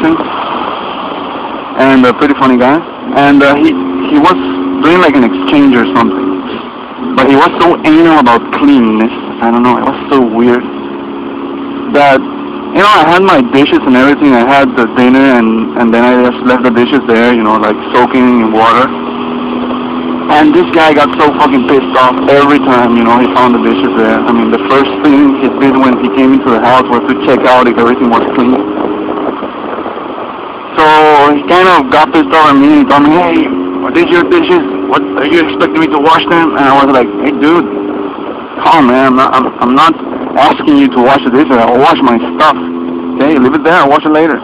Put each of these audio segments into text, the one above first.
American, and a pretty funny guy. And he was doing like an exchange or something, but he was so anal about cleanliness. I don't know, it was so weird that, you know, I had my dishes and everything. I had the dinner, and then I just left the dishes there, you know, like soaking in water. And this guy got so fucking pissed off every time, you know, he found the dishes there. I mean, the first thing he did when he came into the house was to check out if everything was clean. So he kind of got pissed off at me and he told me, hey, are these your dishes? What, are you expecting me to wash them? And I was like, hey dude, calm man, I'm not asking you to wash the dishes. I'll wash my stuff. Okay, leave it there, I'll wash it later.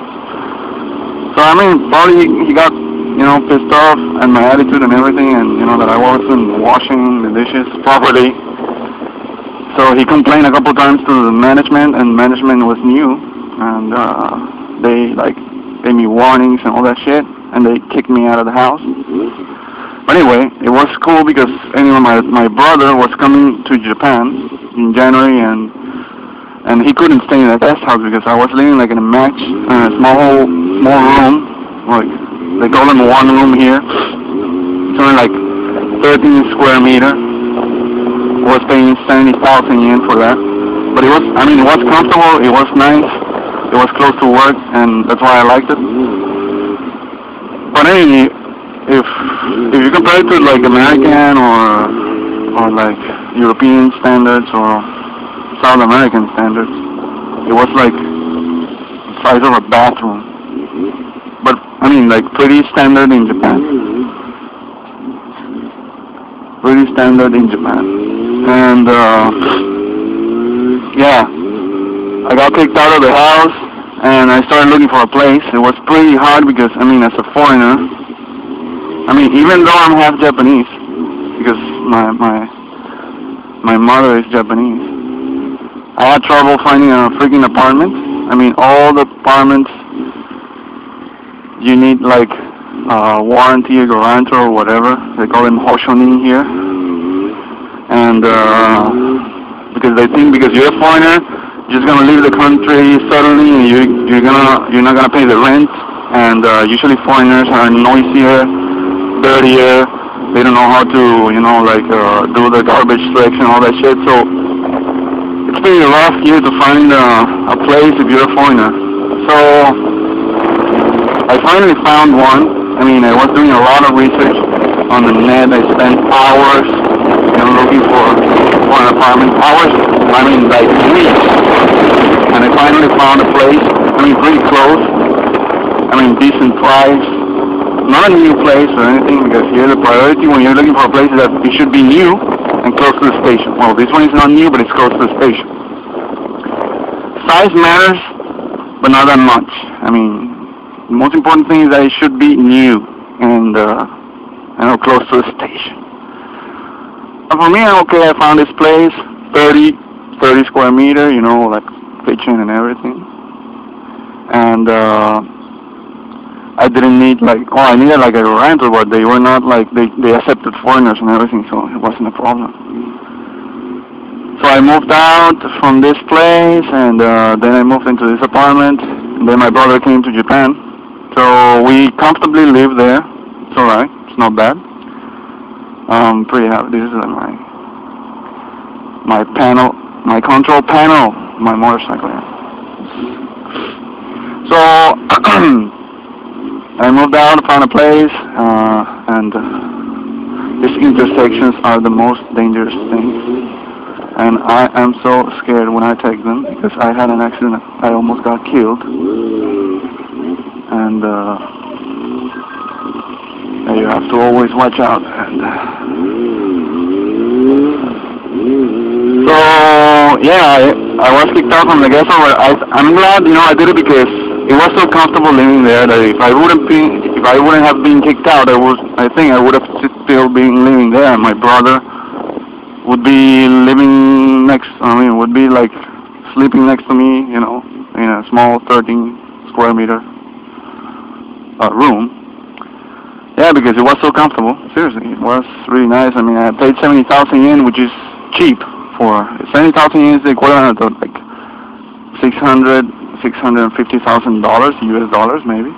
So I mean, probably he got, you know, pissed off at my attitude and everything, and you know that I wasn't washing the dishes properly. So he complained a couple times to the management, and management was new, and they like gave me warnings and all that shit, and they kicked me out of the house. But anyway, it was cool because anyway, my brother was coming to Japan in January, and he couldn't stay in the guest house because I was living like in a small room, like. They call them one room here. It's only like 13 square meter. I was paying 70,000 yen for that. But it was, I mean, it was comfortable, it was nice, it was close to work, and that's why I liked it. But anyway, if you compare it to like American or like European standards or South American standards, it was like the size of a bathroom. But, I mean, like, pretty standard in Japan. Pretty standard in Japan. And, yeah, I got kicked out of the house, and I started looking for a place. It was pretty hard because, I mean, as a foreigner, I mean, even though I'm half Japanese, because my mother is Japanese, I had trouble finding a freaking apartment. I mean, all the apartments, you need like warranty or guarantor or whatever. They call them hoshonin here. And because they think because you're a foreigner, you're just gonna leave the country suddenly and you're not gonna pay the rent. And usually foreigners are noisier, dirtier. They don't know how to, you know, like do the garbage collection, all that shit. So it's pretty rough here to find a place if you're a foreigner. So I finally found one. I mean, I was doing a lot of research on the net. I spent hours, you know, looking for an apartment. Hours, I mean, like weeks. And I finally found a place. I mean, pretty close. I mean, decent price. Not a new place or anything, because here the priority when you're looking for a place is that it should be new and close to the station. Well, this one is not new, but it's close to the station. Size matters, but not that much. I mean, the most important thing is that it should be new and you know, close to the station. But for me, I'm okay. I found this place, 30 square meter, you know, like kitchen and everything. And I didn't need like, I needed like a rental, but they were not like, they accepted foreigners and everything, so it wasn't a problem. So I moved out from this place, and then I moved into this apartment. And then my brother came to Japan. So we comfortably live there. It's alright. It's not bad. Pretty happy. This is my panel, my control panel, my motorcycle. Yeah. So I moved out, found a place, and these intersections are the most dangerous things. And I am so scared when I take them because I had an accident. I almost got killed. And you have to always watch out. And, so yeah, I was kicked out from the guest house. I'm glad, you know, I did it because it was so comfortable living there that if I wouldn't have been kicked out, I think I would have still been living there. My brother would be living would be like sleeping next to me, you know, in a small 13 square meter room. Yeah, because it was so comfortable. Seriously, it was really nice. I mean, I paid 70,000 yen, which is cheap for 70,000 yen is the equivalent of like 600, $650,000 US dollars maybe.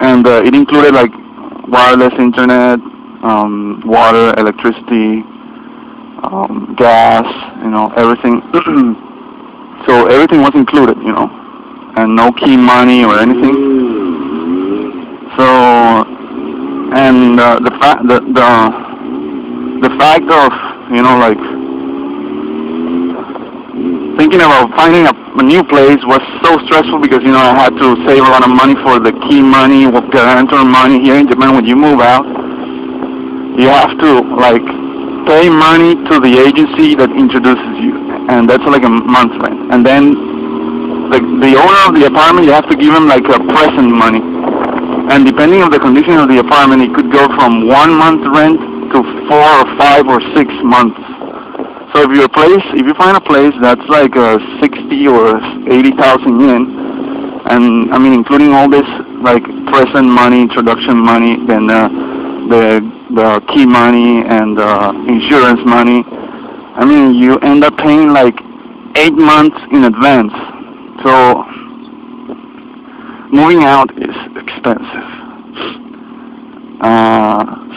And it included like wireless internet, water, electricity, gas, everything. So everything was included, and no key money or anything. So, and the fact of like thinking about finding a new place was so stressful because I had to save a lot of money for the key money, guarantor money. Here in Japan, when you move out, you have to like pay money to the agency that introduces you, and that's like a month rent. And then the owner of the apartment, you have to give him like a present money. And depending on the condition of the apartment, it could go from 1 month rent to 4 or 5 or 6 months. So if you find a place that's like 60 or 80,000 yen, and I mean including all this like present money, introduction money, then the key money and insurance money, I mean you end up paying like 8 months in advance. So moving out is expensive.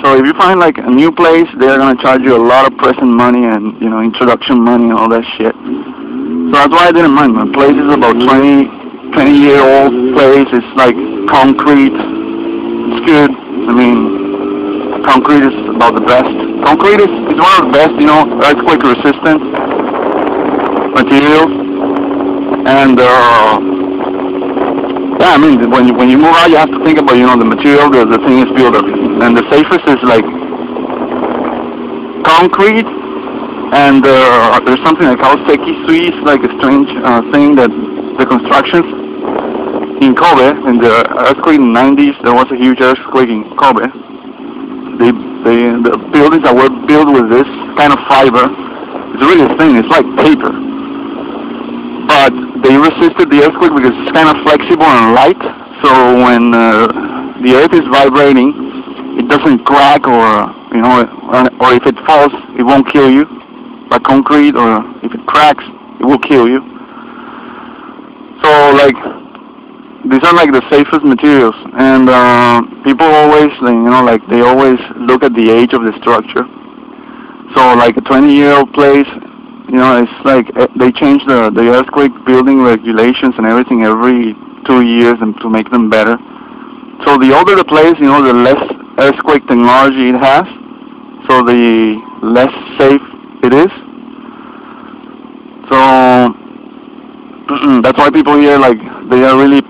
So if you find like a new place, they're gonna charge you a lot of present money and introduction money and all that shit. So that's why I didn't mind. My place is about 20-year-old place. It's like concrete. It's good. I mean, concrete is about the best. Concrete is one of the best, earthquake resistant materials. And yeah, I mean, when you move out, you have to think about the material the thing is built of. And the safest is like concrete, and there's something like called Seki-sui, like a strange thing that the constructions in Kobe, in the earthquake in the 90s, there was a huge earthquake in Kobe. The buildings that were built with this kind of fiber, it's really thin, it's like paper. But they resisted the earthquake because it's kind of flexible and light, so when the earth is vibrating, it doesn't crack or if it falls, it won't kill you. Like concrete, or if it cracks, it will kill you. So like these are like the safest materials, and people always they always look at the age of the structure. So like a 20-year-old place, it's like they change the earthquake building regulations and everything every 2 years and to make them better. So the older the place, the less earthquake technology it has, so the less safe it is. So that's why people here, like, they are really